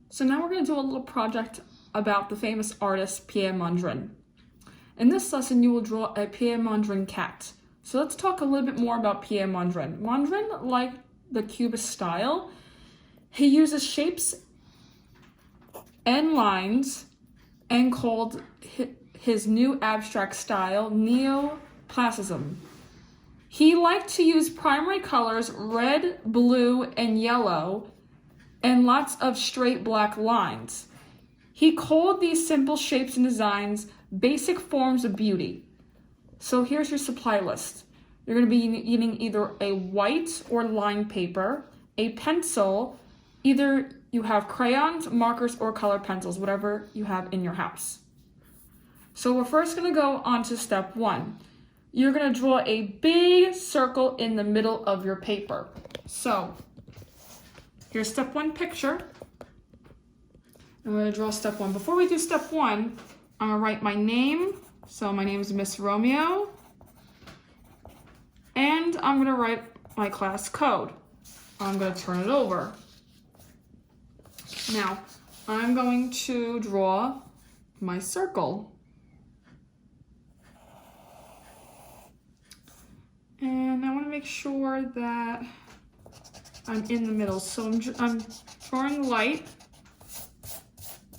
So now we're going to do a little project about the famous artist Piet Mondrain. In this lesson, you will draw a Piet Mondrain cat. So let's talk a little bit more about Piet Mondrain. Mondrian, like the Cubist style, he uses shapes and lines and called his new abstract style neoclassicism. He liked to use primary colors red, blue, and yellow, and lots of straight black lines. He called these simple shapes and designs basic forms of beauty. So here's your supply list. You're going to be needing either a white or lined paper, a pencil, either you have crayons, markers, or color pencils, whatever you have in your house. So we're first going to go on to step one. You're going to draw a big circle in the middle of your paper. So here's step one picture. I'm going to draw step one. Before we do step one, I'm going to write my name. So my name is Miss Romeo. And I'm going to write my class code. I'm going to turn it over. Now, I'm going to draw my circle. And I want to make sure that I'm in the middle. So I'm drawing light.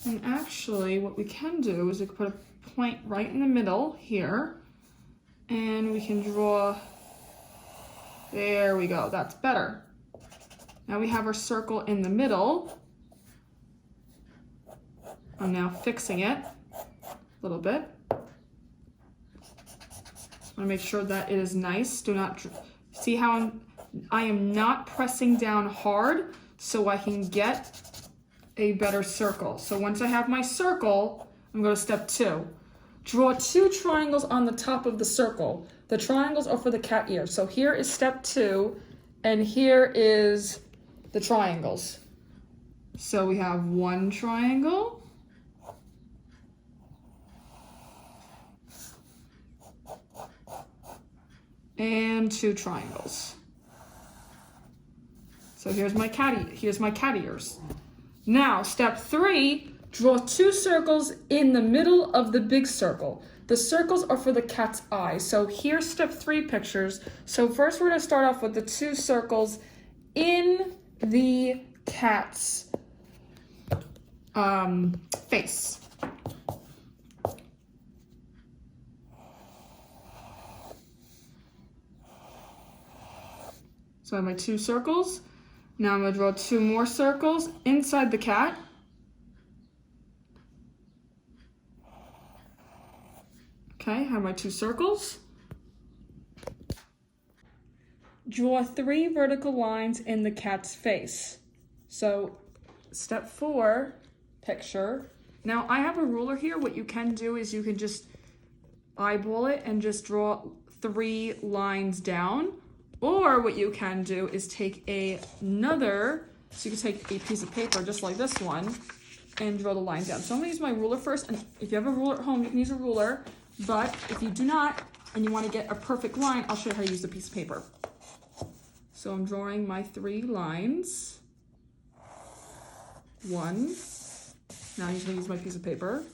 And actually, what we can do is we can put a point right in the middle here. And we can draw, there we go, that's better. Now we have our circle in the middle. I'm now fixing it a little bit. I want to make sure that it is nice. Do not see how I am not pressing down hard so I can get a better circle. So once I have my circle, I'm going to step two. Draw two triangles on the top of the circle. The triangles are for the cat ears. So here is step two, and here is the triangles. So we have one triangle. And two triangles. So here's my cat ears. Now, step three, draw two circles in the middle of the big circle. The circles are for the cat's eyes. So here's step three pictures. So first we're going to start off with the two circles in the cat's face. So I have my two circles. Now I'm going to draw two more circles inside the cat. Okay, I have my two circles. Draw three vertical lines in the cat's face. So step four, picture. Now I have a ruler here. What you can do is you can just eyeball it and just draw three lines down. Or what you can do is take so you can take a piece of paper just like this one and draw the line down. So I'm gonna use my ruler first, and if you have a ruler at home, you can use a ruler, but if you do not, and you wanna get a perfect line, I'll show you how to use the piece of paper. So I'm drawing my three lines. One, now I'm gonna use my piece of paper.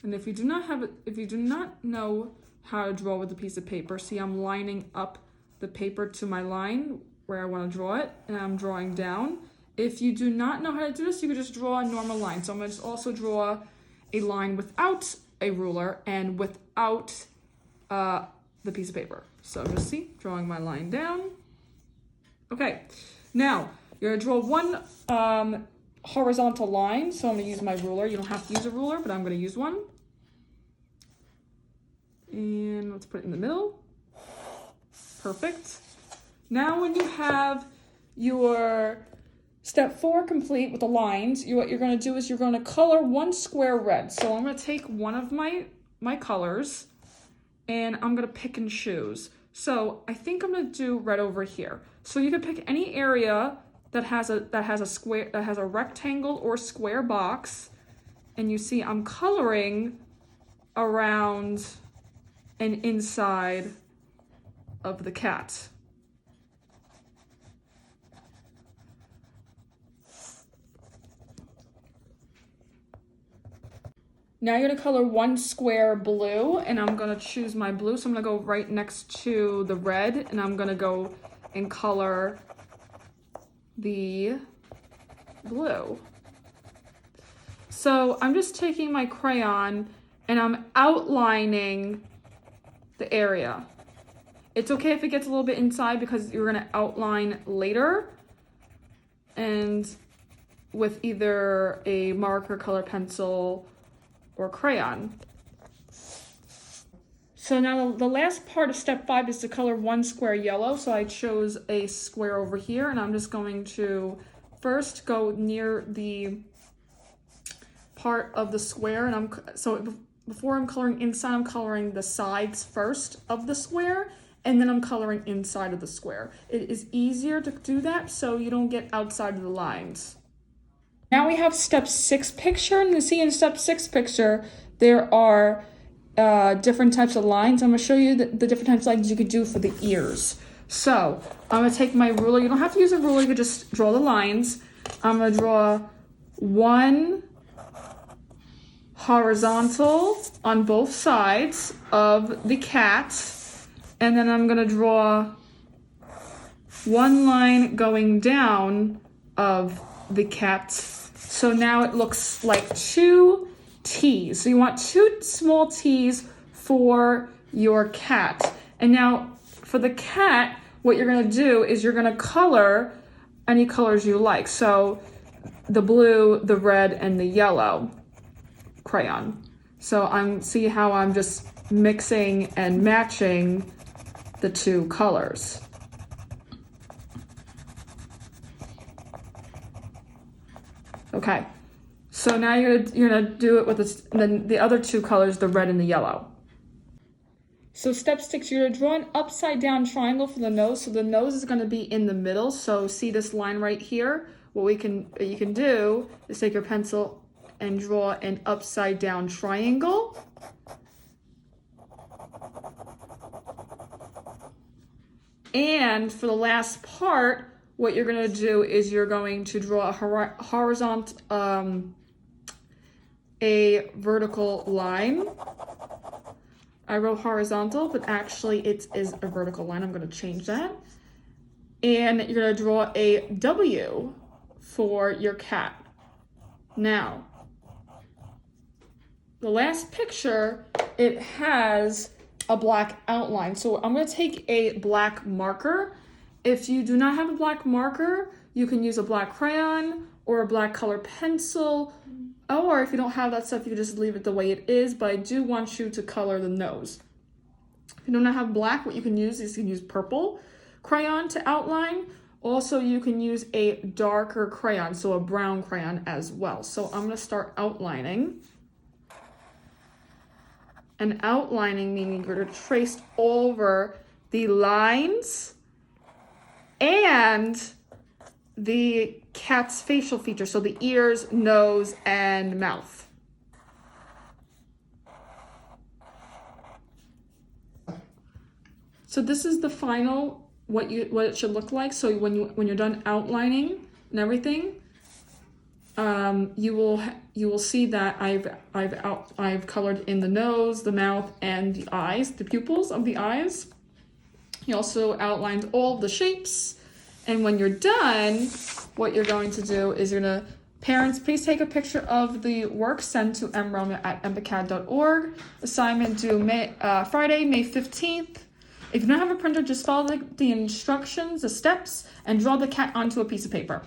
And if you do not know how to draw with a piece of paper, see I'm lining up the paper to my line where I want to draw it, and I'm drawing down. If you do not know how to do this, you can just draw a normal line. So I'm going to also draw a line without a ruler and without the piece of paper. So just see, drawing my line down. Okay, now you're going to draw one horizontal line. So I'm going to use my ruler. You don't have to use a ruler, but I'm going to use one. And let's put it in the middle. Perfect. Now when you have your step four complete with the lines, what you're going to do is you're going to color one square red. So I'm going to take one of my colors and I'm going to pick and choose. So I think I'm going to do red over here. So you can pick any area that has a rectangle or square box, and you see I'm coloring around and inside of the cat. Now you're gonna color one square blue, and I'm gonna choose my blue. So I'm gonna go right next to the red, and I'm gonna go and color the blue. So I'm just taking my crayon and I'm outlining the area. It's okay if it gets a little bit inside because you're gonna outline later and with either a marker, color pencil, or crayon. So now the last part of step 5 is to color one square yellow. So I chose a square over here, and I'm just going to first go near the part of the square, and before I'm coloring inside, I'm coloring the sides first of the square, and then I'm coloring inside of the square. It is easier to do that so you don't get outside of the lines. Now we have step 6 picture, and you see in step 6 picture there are different types of lines. I'm going to show you the different types of lines you could do for the ears. So I'm going to take my ruler. You don't have to use a ruler, you could just draw the lines. I'm going to draw one horizontal on both sides of the cat, and then I'm going to draw one line going down of the cat. So now it looks like 2 T's. So you want 2 small T's for your cat. And now for the cat, what you're going to do is you're going to color any colors you like. So the blue, the red, and the yellow crayon. So see how I'm just mixing and matching the 2 colors. Okay, so now you're gonna do it with then the other 2 colors, the red and the yellow. So step 6, you're gonna draw an upside down triangle for the nose. So the nose is gonna be in the middle. So see this line right here? What you can do is take your pencil and draw an upside down triangle. And for the last part, what you're going to do is you're going to draw a horizontal, a vertical line. I wrote horizontal, but actually it is a vertical line. I'm going to change that. And you're going to draw a W for your cat. Now, the last picture, it has a black outline. So I'm going to take a black marker. If you do not have a black marker, you can use a black crayon or a black color pencil. Or if you don't have that stuff, you can just leave it the way it is. But I do want you to color the nose. If you do not have black, what you can use is you can use purple crayon to outline. Also, you can use a darker crayon, so a brown crayon as well. So I'm going to start outlining. And outlining meaning you're going to trace over the lines and the cat's facial features, so the ears, nose, and mouth. So this is the final what it should look like. So when you're done outlining and everything, you will see that I've colored in the nose, the mouth, and the eyes, the pupils of the eyes. He also outlined all of the shapes. And when you're done, what you're going to do is parents, please take a picture of the work sent to mromeo@embacad.org. Assignment due Friday, May 15th. If you don't have a printer, just follow the instructions, the steps, and draw the cat onto a piece of paper.